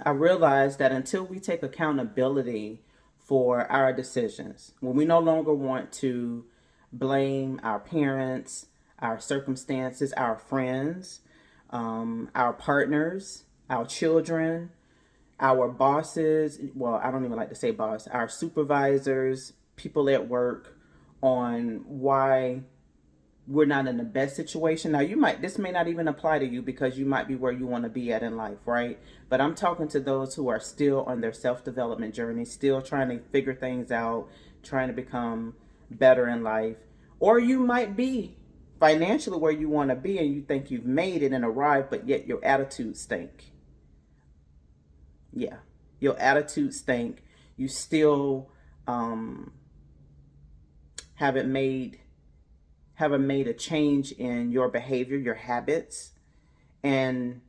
I realized that until we take accountability for our decisions, when we no longer want to blame our parents, our circumstances, our friends, our partners, our children, our bosses, well, I don't even like to say boss, our supervisors, people at work, on why we're not in the best situation. Now, this may not even apply to you because you might be where you want to be at in life, right? But I'm talking to those who are still on their self development journey, still trying to figure things out, trying to become better in life. Or you might be financially where you want to be and you think you've made it and arrived, but yet your attitude stink. Yeah, your attitude stink. You still um, haven't made haven't made a change in your behavior, your habits, and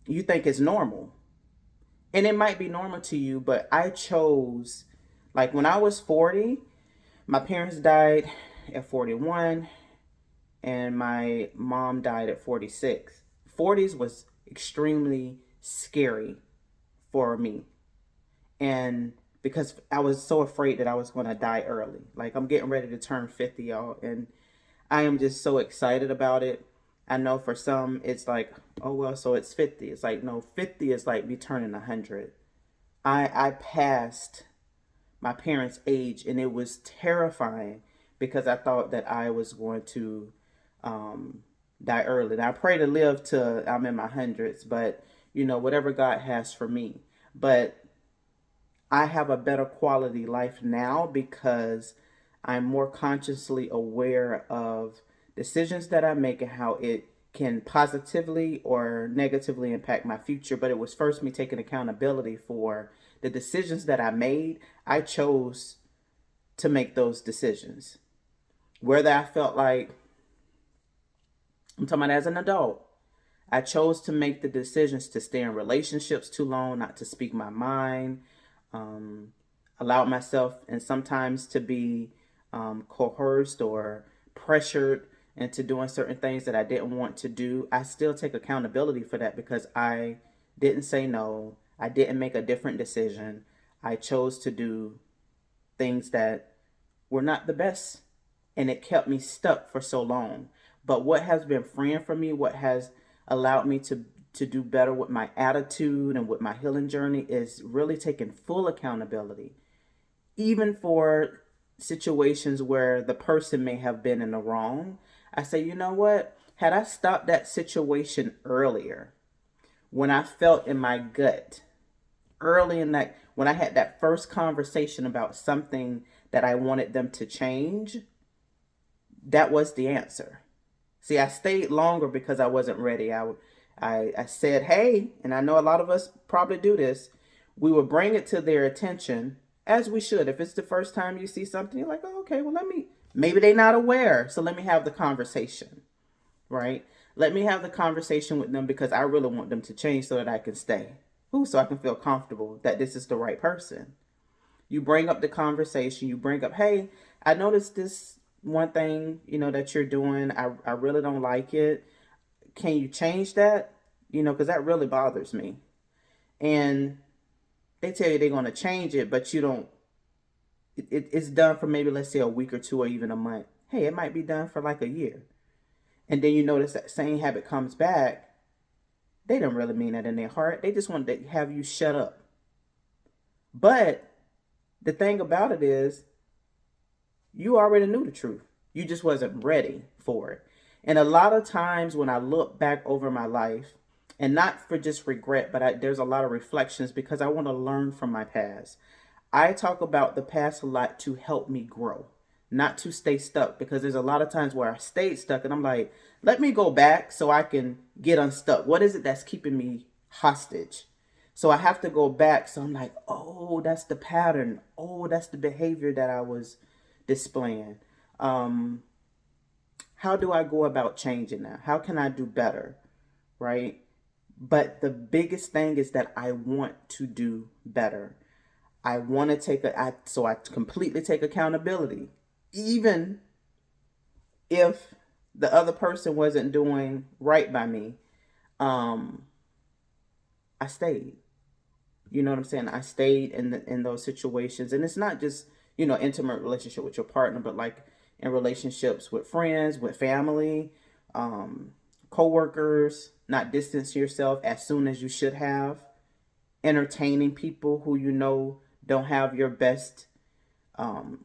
you think it's normal. And it might be normal to you, but I chose, like when I was 40, my parents died at 41 and my mom died at 46. 40s was extremely scary for me. And because I was so afraid that I was going to die early. Like I'm getting ready to turn 50, y'all, and I am just so excited about it. I know for some it's like, oh well, so it's 50. It's like no, 50 is like me turning 100. I passed my parents' age and it was terrifying because I thought that I was going to um, die early. And I pray to live till I'm in my hundreds, but whatever God has for me. But I have a better quality life now because I'm more consciously aware of decisions that I make and how it can positively or negatively impact my future. But it was first me taking accountability for the decisions that I made. I chose to make those decisions. Whether I felt like, I'm talking about as an adult, I chose to make the decisions to stay in relationships too long, not to speak my mind, um, allowed myself and sometimes to be coerced or pressured into doing certain things that I didn't want to do. I still take accountability for that because I didn't say no. I didn't make a different decision. I chose to do things that were not the best, and it kept me stuck for so long. But what has been freeing for me, what has allowed me to do better with my attitude and with my healing journey, is really taking full accountability, even for situations where the person may have been in the wrong. I say, you know what? Had I stopped that situation earlier, when I felt in my gut, early in that, when I had that first conversation about something that I wanted them to change, that was the answer. See, I stayed longer because I wasn't ready. I said, hey, and I know a lot of us probably do this. We will bring it to their attention as we should. If it's the first time you see something, you're like, oh, okay, well, maybe they're not aware. So let me have the conversation, right? Let me have the conversation with them because I really want them to change so that I can stay. Ooh, so I can feel comfortable that this is the right person. You bring up the conversation, you bring up, hey, I noticed this one thing, that you're doing. I really don't like it. Can you change that? Because that really bothers me. And they tell you they're going to change it, but you don't, it's done for maybe, let's say, a week or two or even a month. Hey, it might be done for like a year. And then you notice that same habit comes back. They don't really mean that in their heart. They just want to have you shut up. But the thing about it is, you already knew the truth. You just wasn't ready for it. And a lot of times when I look back over my life, and not for just regret, but there's a lot of reflections because I want to learn from my past. I talk about the past a lot to help me grow, not to stay stuck, because there's a lot of times where I stayed stuck and I'm like, let me go back so I can get unstuck. What is it that's keeping me hostage? So I have to go back. So I'm like, oh, that's the pattern. Oh, that's the behavior that I was displaying. Um, how do I go about changing that? How can I do better? Right? But the biggest thing is that I want to do better. I want to so I completely take accountability. Even if the other person wasn't doing right by me, um, I stayed. You know what I'm saying? I stayed in those situations, and it's not just, intimate relationship with your partner, but like in relationships with friends, with family, um, co-workers. Not distance yourself as soon as you should have. Entertaining people who don't have your best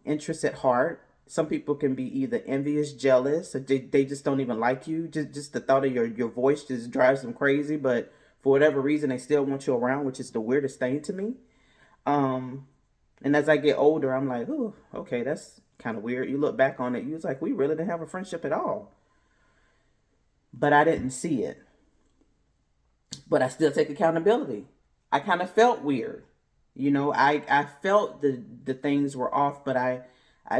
interests at heart. Some people can be either envious, jealous, or they just don't even like you. Just the thought of your voice just drives them crazy. But for whatever reason, they still want you around, which is the weirdest thing to me. Um, and as I get older, I'm like, oh, okay, that's kind of weird. You look back on it, you was like, we really didn't have a friendship at all. But I didn't see it. But I still take accountability. I kind of felt weird. I felt the things were off, but I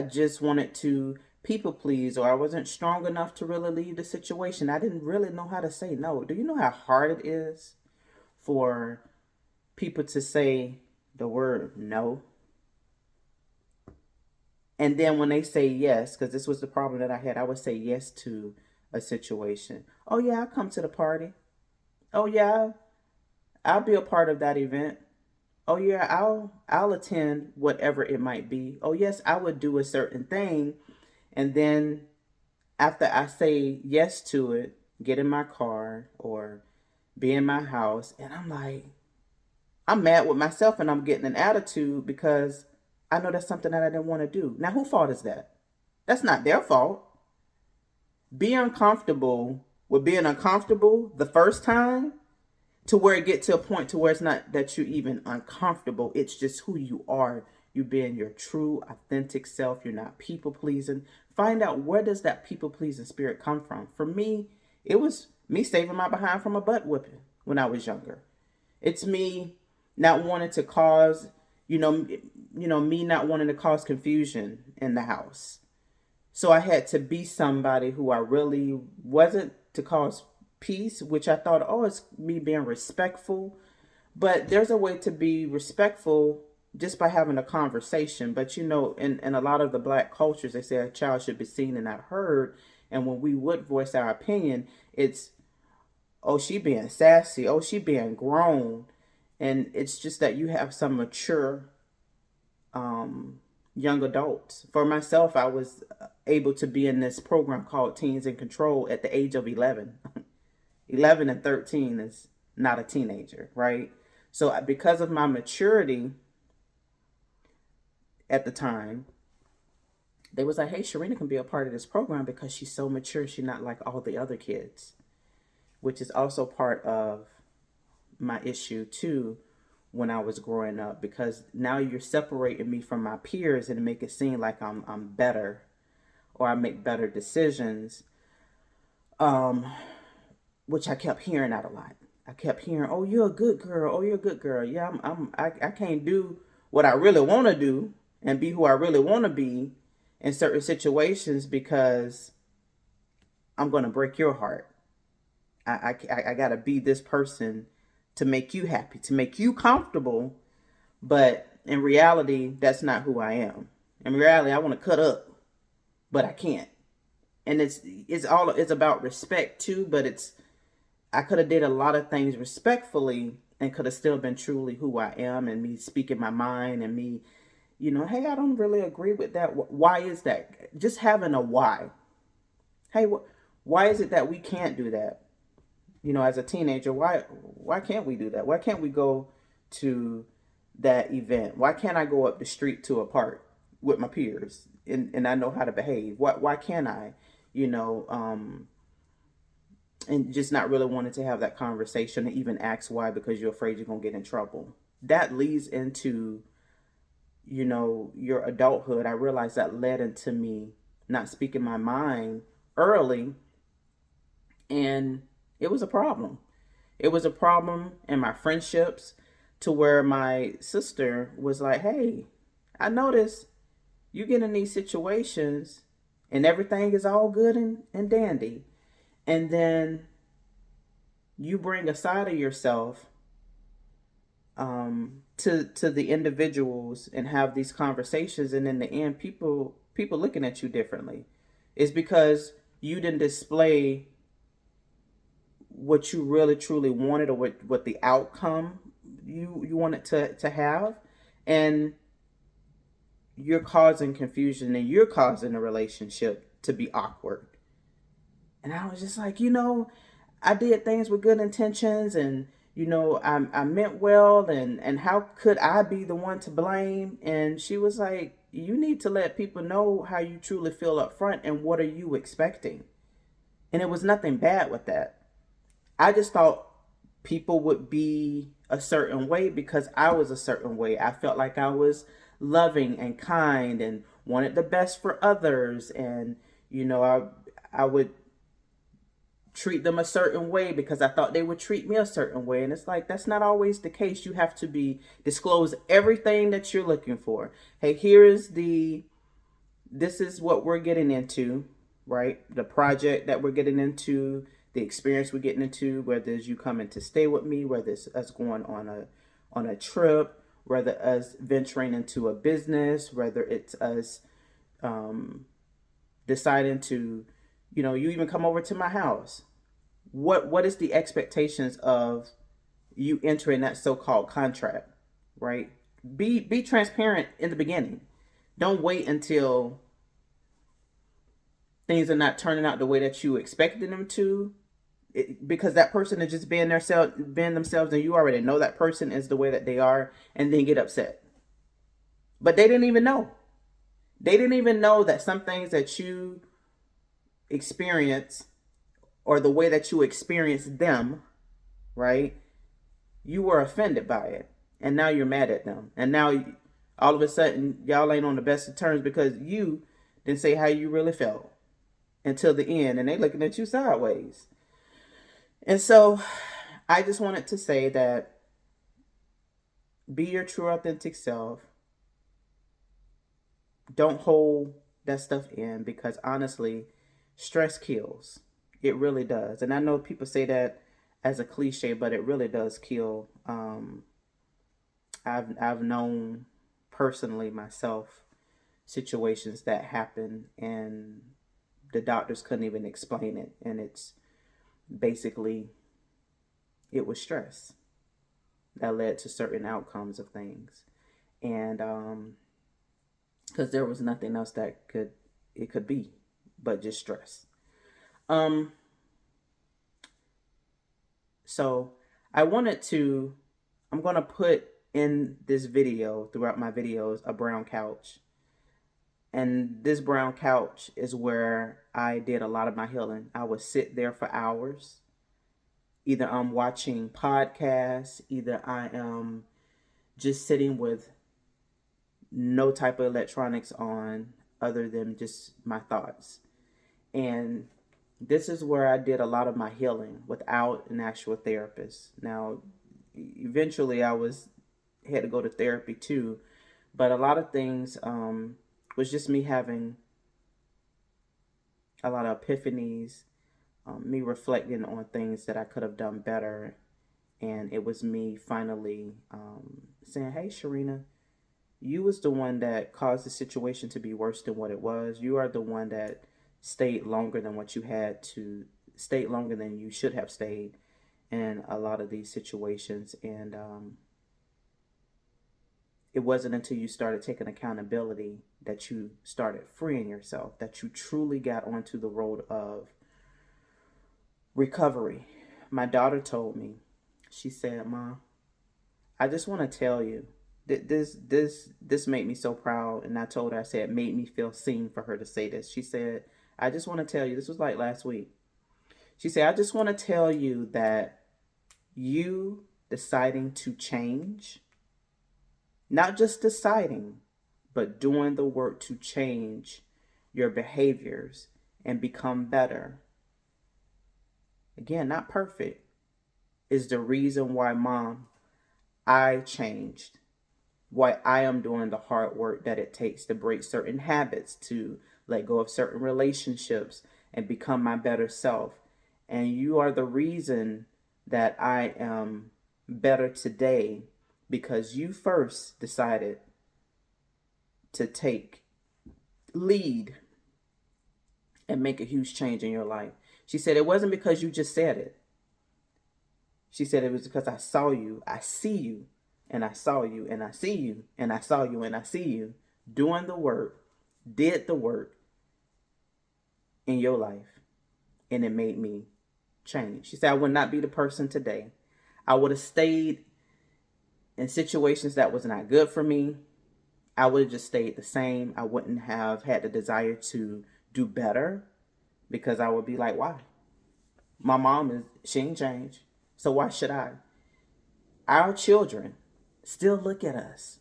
just wanted to people please, or I wasn't strong enough to really leave the situation. I didn't really know how to say no. Do you know how hard it is for people to say the word no? And then when they say yes, because this was the problem that I had, I would say yes to a situation. Oh yeah, I'll come to the party. Oh yeah, I'll be a part of that event. Oh yeah, I'll attend whatever it might be. Oh yes, I would do a certain thing. And then after I say yes to it, get in my car or be in my house, and I'm like, I'm mad with myself and I'm getting an attitude because I know that's something that I didn't want to do. Now, whose fault is that? That's not their fault. Be uncomfortable with being uncomfortable the first time to where it get to a point to where it's not that you're even uncomfortable. It's just who you are. You being your true, authentic self. You're not people pleasing. Find out, where does that people pleasing spirit come from? For me, it was me saving my behind from a butt whipping when I was younger. It's me not wanting to cause, me not wanting to cause confusion in the house. So I had to be somebody who I really wasn't, to cause peace, which I thought, oh, it's me being respectful. But there's a way to be respectful just by having a conversation. But in a lot of the black cultures, they say a child should be seen and not heard. And when we would voice our opinion, it's, oh, she being sassy, oh, she being grown. And it's just that you have some mature young adults. For myself, I was able to be in this program called Teens in Control at the age of 11. 11 and 13 is not a teenager, right? So because of my maturity at the time, they was like, hey, Sharina can be a part of this program because she's so mature. She's not like all the other kids, which is also part of my issue too when I was growing up, because now you're separating me from my peers and make it seem like I'm better or I make better decisions. Which I kept hearing that a lot. I kept hearing, "Oh, you're a good girl. Oh, you're a good girl." Yeah, I can't do what I really want to do and be who I really want to be in certain situations because I'm gonna break your heart. I gotta be this person to make you happy, to make you comfortable. But in reality, that's not who I am. In reality, I want to cut up, but I can't. And it's about respect too. But I could have did a lot of things respectfully and could have still been truly who I am, and me speaking my mind, and me, hey, I don't really agree with that. Why is that? Just having a why. Hey, why is it that we can't do that? As a teenager, why can't we do that? Why can't we go to that event? Why can't I go up the street to a park with my peers and I know how to behave? Why can't I? And just not really wanting to have that conversation and even ask why, because you're afraid you're going to get in trouble. That leads into, your adulthood. I realized that led into me not speaking my mind early, and it was a problem. It was a problem in my friendships, to where my sister was like, hey, I notice you get in these situations and everything is all good and dandy. And then you bring a side of yourself to the individuals and have these conversations, and in the end, people looking at you differently. It's because you didn't display what you really truly wanted, or what the outcome, you want it to have, and you're causing confusion and you're causing a relationship to be awkward. And I was just like, I did things with good intentions, and I meant well, and how could I be the one to blame? And she was like, you need to let people know how you truly feel up front and what are you expecting. And it was nothing bad with that. I just thought people would be a certain way because I was a certain way. I felt like I was loving and kind and wanted the best for others, and I would treat them a certain way because I thought they would treat me a certain way. And it's like, that's not always the case. You have to disclose everything that you're looking for. Hey, this is what we're getting into, right? The project that we're getting into, the experience we're getting into, whether it's you coming to stay with me, whether it's us going on a trip, whether us venturing into a business, whether it's us deciding to, you even come over to my house. What is the expectations of you entering that so-called contract, right? Be transparent in the beginning. Don't wait until things are not turning out the way that you expected them to, because that person is just being themselves, and you already know that person is the way that they are, and then get upset. But they didn't even know. They didn't even know that some things that you experience, or the way that you experience them, right? You were offended by it, and now you're mad at them, and now all of a sudden y'all ain't on the best of terms because you didn't say how you really felt until the end, and they looking at you sideways. And so I just wanted to say that be your true authentic self. Don't hold that stuff in, because honestly, stress kills. It really does. And I know people say that as a cliche, but it really does kill. I've known personally myself situations that happen, and the doctors couldn't even explain it, and it's basically, it was stress that led to certain outcomes of things. And because there was nothing else that it could be but just stress. So I'm going to put in this video, throughout my videos, a brown couch. And this brown couch is where I did a lot of my healing. I would sit there for hours. Either I'm watching podcasts, either I am just sitting with no type of electronics on other than just my thoughts. And this is where I did a lot of my healing without an actual therapist. Now, eventually had to go to therapy too, but a lot of things was just me having a lot of epiphanies, me reflecting on things that I could have done better, and it was me finally saying, "Hey, Sharina, you was the one that caused the situation to be worse than what it was. You are the one that stayed longer than what you had to, stayed longer than you should have stayed in a lot of these situations." And it wasn't until you started taking accountability that you started freeing yourself, that you truly got onto the road of recovery. My daughter told me, she said, "Mom, I just want to tell you that this made me so proud." And I told her, I said, it made me feel seen for her to say this. She said, "I just want to tell you," this was like last week. She said, "I just want to tell you that you deciding to change, not just deciding, but doing the work to change your behaviors and become better, again, not perfect, is the reason why, Mom, I changed. Why I am doing the hard work that it takes to break certain habits, to let go of certain relationships and become my better self. And you are the reason that I am better today, because you first decided to take lead and make a huge change in your life." She said, "It wasn't because you just said it." She said, "It was because I saw you. I see you. and I saw you, and I see you, and I saw you, and I see you doing the work, did the work in your life, and it made me change. She said, I would not be the person today. I would have stayed in situations that was not good for me. I would have just stayed the same. I wouldn't have had the desire to do better because I would be like, why? My mom she ain't changed. So why should I? Our children still look at us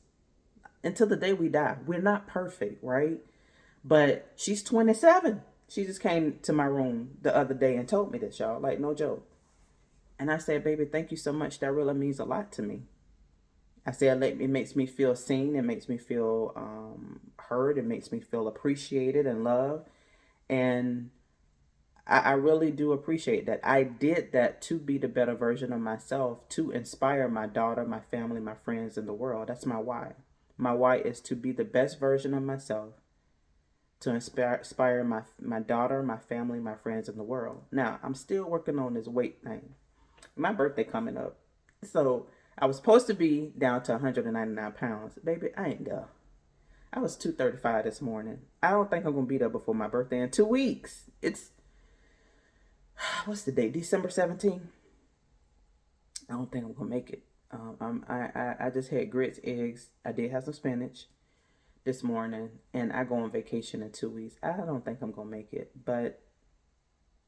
until the day we die. We're not perfect, right? But she's 27. She just came to my room the other day and told me this, y'all. Like, no joke. And I said, baby, thank you so much. That really means a lot to me. I said, it makes me feel seen. It makes me feel heard. It makes me feel appreciated and loved. And I really do appreciate that. I did that to be the better version of myself, to inspire my daughter, my family, my friends, and the world. That's my why. My why is to be the best version of myself, to inspire my daughter, my family, my friends, and the world. Now, I'm still working on this weight thing. My birthday coming up. So I was supposed to be down to 199 pounds. Baby, I ain't there. I was 235 this morning. I don't think I'm going to be there before my birthday in 2 weeks. It's, what's the date? December 17th? I don't think I'm going to make it. I just had grits, eggs. I did have some spinach this morning, and I go on vacation in 2 weeks. I don't think I'm going to make it, but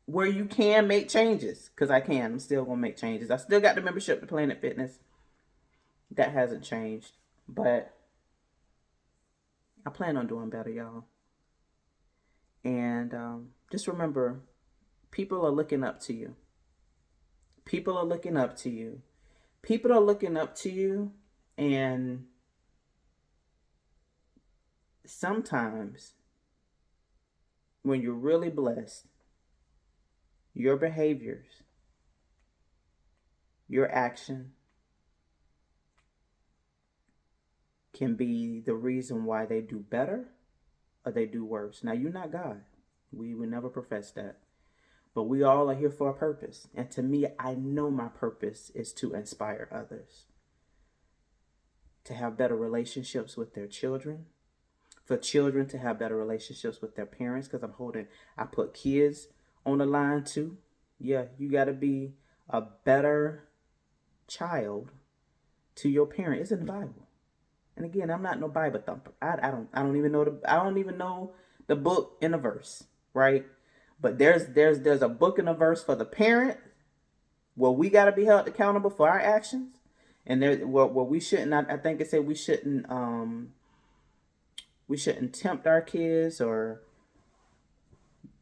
where you can make changes, because I can. I'm still going to make changes. I still got the membership to Planet Fitness. That hasn't changed, but I plan on doing better, y'all. And just remember, people are looking up to you. People are looking up to you. People are looking up to you, and sometimes when you're really blessed, your behaviors, your action can be the reason why they do better or they do worse. Now, you're not God. We would never profess that. But we all are here for a purpose. And to me, I know my purpose is to inspire others to have better relationships with their children, for children to have better relationships with their parents, because I put kids on the line too. Yeah, you got to be a better child to your parent. It's in the Bible. And again, I'm not no Bible thumper. I don't even know the book in a verse, right? But there's a book and a verse for the parent where we got to be held accountable for our actions, and there where we shouldn't. I think it said we shouldn't tempt our kids, or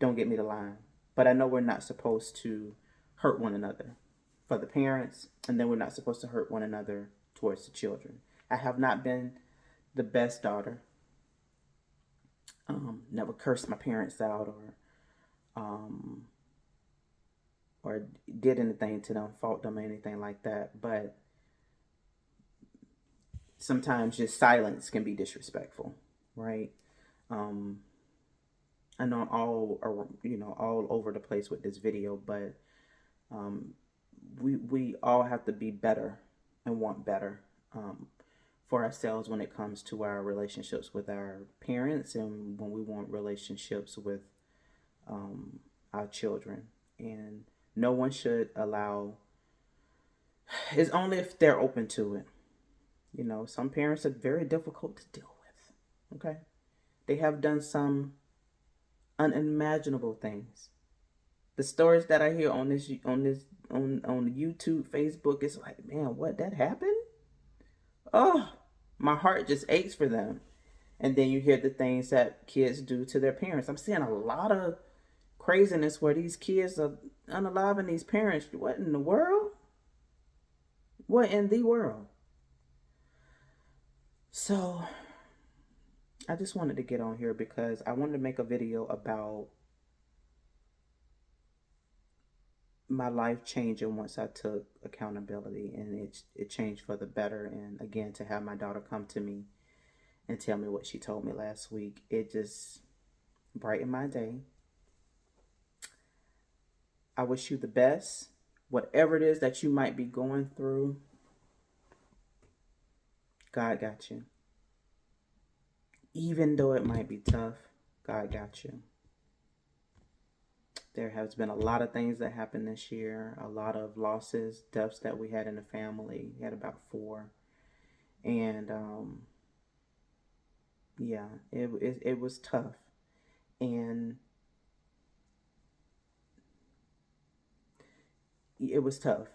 don't get me the line. But I know we're not supposed to hurt one another for the parents, and then we're not supposed to hurt one another towards the children. I have not been the best daughter. Never cursed my parents out, or did anything to them, fault them, or anything like that. But sometimes just silence can be disrespectful, right? I know I'm all over the place with this video, but we all have to be better and want better for ourselves when it comes to our relationships with our parents, and when we want relationships with our children. And no one should allow, it's only if they're open to it. You know, some parents are very difficult to deal with. Okay, they have done some unimaginable things. The stories that I hear on YouTube, Facebook, it's like, man, what, that happened? Oh, my heart just aches for them. And then you hear the things that kids do to their parents. I'm seeing a lot of craziness where these kids are unaliving these parents. What in the world? What in the world? So I just wanted to get on here because I wanted to make a video about my life changing once I took accountability, and it changed for the better. And again, to have my daughter come to me and tell me what she told me last week, it just brightened my day. I wish you the best. Whatever it is that you might be going through, God got you. Even though it might be tough, God got you. There has been a lot of things that happened this year, a lot of losses, deaths that we had in the family. We had about 4. And yeah, it was tough. And it was tough.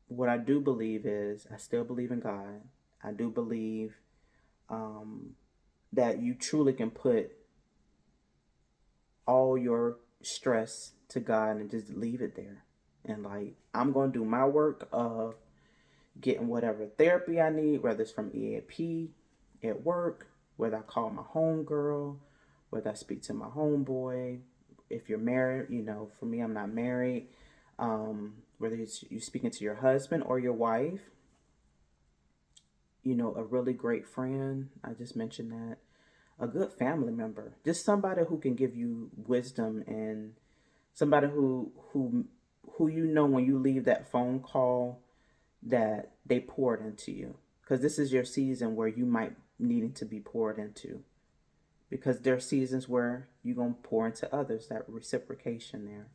What I do believe is I still believe in God. I do believe um, that you truly can put all your stress to God and just leave it there. And like, I'm going to do my work of getting whatever therapy I need, whether it's from EAP, at work, whether I call my homegirl, whether I speak to my homeboy. If you're married, you know, for me, I'm not married. Whether it's you speaking to your husband or your wife, you know, a really great friend. I just mentioned that. A good family member, just somebody who can give you wisdom, and somebody who you know when you leave that phone call that they poured into you, because this is your season where you might needing to be poured into, because there are seasons where you're going to pour into others, that reciprocation there.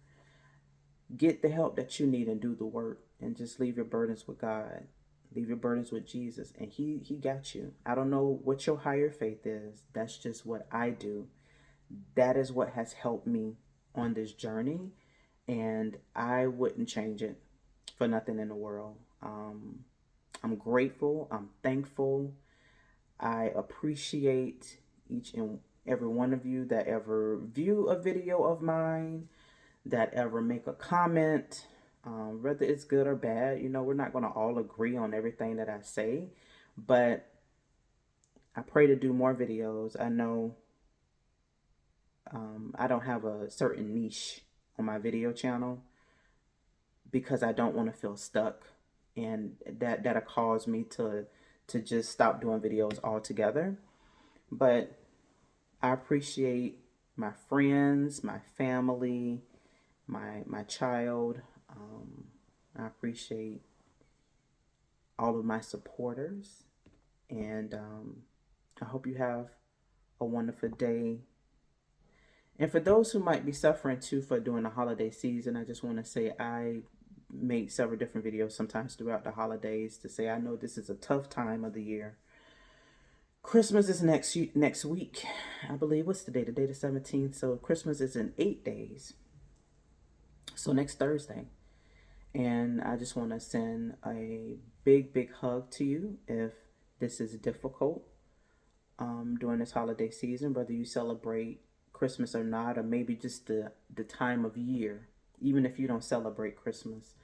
Get the help that you need and do the work, and just leave your burdens with God. Leave your burdens with Jesus, and he got you. I don't know what your higher faith is. That's just what I do. That is what has helped me on this journey, and I wouldn't change it for nothing in the world. I'm grateful. I'm thankful. I appreciate each and every one of you that ever view a video of mine, that ever make a comment, whether it's good or bad. You know, we're not going to all agree on everything that I say, but I pray to do more videos. I know I don't have a certain niche on my video channel because I don't want to feel stuck, and that'll cause me to just stop doing videos altogether. But I appreciate my friends, my family, my child. I appreciate all of my supporters, and I hope you have a wonderful day. And for those who might be suffering too for during the holiday season, I just want to say I make several different videos sometimes throughout the holidays to say I know this is a tough time of the year. Christmas is next week, I believe. What's the date? The date is 17th. So Christmas is in 8 days. So next Thursday. And I just want to send a big hug to you if this is difficult during this holiday season, whether you celebrate Christmas or not, or maybe just the time of year. Even if you don't celebrate Christmas,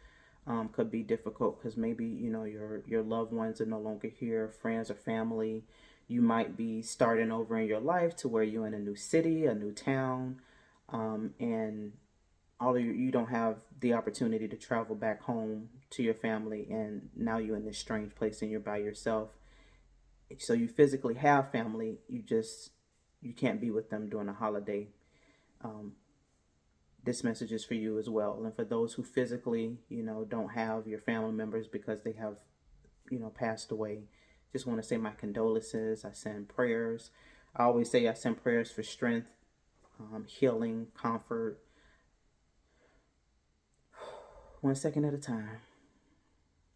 could be difficult because maybe you know your loved ones are no longer here, friends or family. You might be starting over in your life to where you're in a new city, a new town, and all of you don't have the opportunity to travel back home to your family, and now you're in this strange place and you're by yourself. So you physically have family, you can't be with them during a holiday. Um, this message is for you as well, and for those who physically, you know, don't have your family members because they have, you know, passed away. Just want to say my condolences. I send prayers. I always say I send prayers for strength, healing, comfort. One second at a time.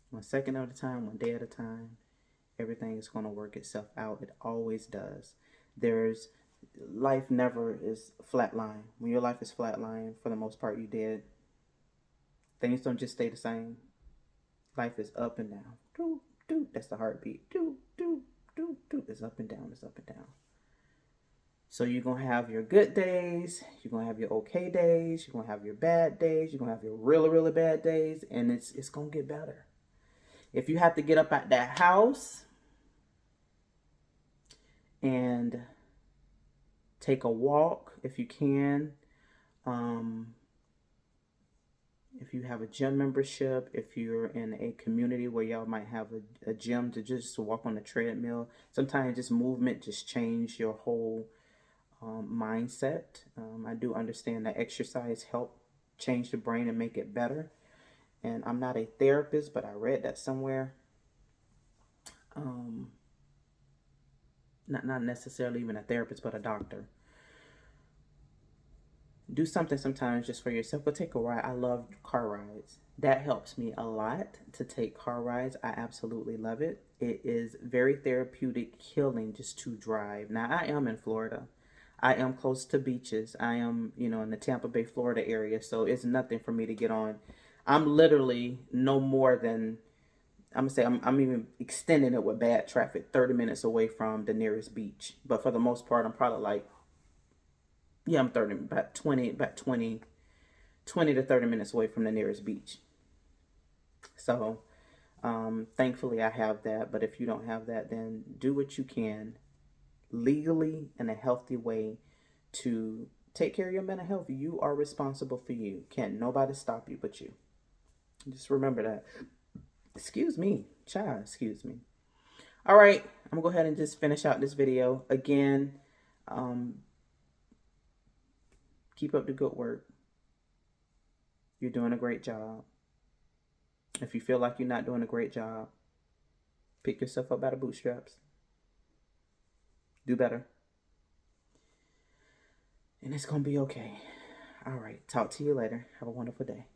One second at a time, one day at a time. Everything is going to work itself out. It always does. There's life never is flatline. When your life is flatline, for the most part, you dead. Things don't just stay the same. Life is up and down. Doo, doo. That's the heartbeat. Doo, doo, doo, doo. It's up and down. It's up and down. So you're going to have your good days. You're going to have your okay days. You're going to have your bad days. You're going to have your really bad days. And it's going to get better. If you have to get up at that house and take a walk, if you can, if you have a gym membership, if you're in a community where y'all might have a gym to just walk on the treadmill, sometimes just movement just change your whole mindset. I do understand that exercise help change the brain and make it better. And I'm not a therapist, but I read that somewhere. not necessarily even a therapist, but a doctor. Do something sometimes just for yourself. Go take a ride. I love car rides. That helps me a lot to take car rides. I absolutely love it. It is very therapeutic, healing just to drive. Now, I am in Florida. I am close to beaches. I am, in the Tampa Bay, Florida area. So it's nothing for me to get on. I'm literally no more than, I'm gonna say, I'm even extending it with bad traffic, 30 minutes away from the nearest beach. But for the most part, I'm probably like, yeah, I'm 30, about 20 to 30 minutes away from the nearest beach. So thankfully I have that. But if you don't have that, then do what you can legally in a healthy way to take care of your mental health. You are responsible for you. Can't nobody stop you but you. Just remember that. Excuse me, child, excuse me. All right, I'm gonna go ahead and just finish out this video. Again, keep up the good work. You're doing a great job. If you feel like you're not doing a great job, pick yourself up by the bootstraps. Do better. And it's going to be okay. All right. Talk to you later. Have a wonderful day.